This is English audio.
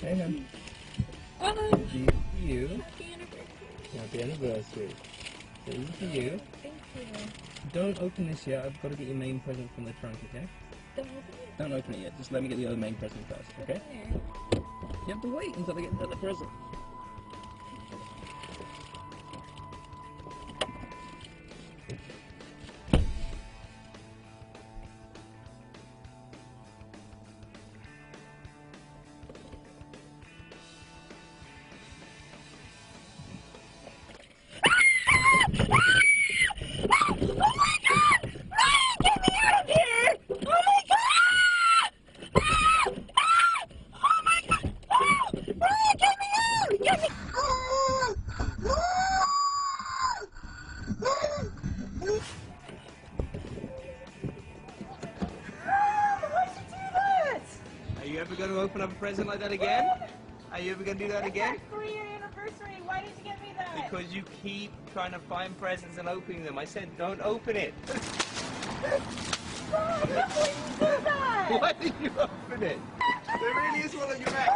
Hang on. These for you. Happy anniversary. These for you. Thank you. Don't open this yet. I've got to get your main present from the trunk, okay? Don't open it. Don't open it yet. Just let me get the other main present first, okay? You have to wait until I get the other present. Are you ever going to open up a present like that again? Are you ever going to do that again? It's our 3-year anniversary. Why did you get me that? Because you keep trying to find presents and opening them. I said don't open it. Oh, I can't believe you did that. Why did you open it? There really is one on your back.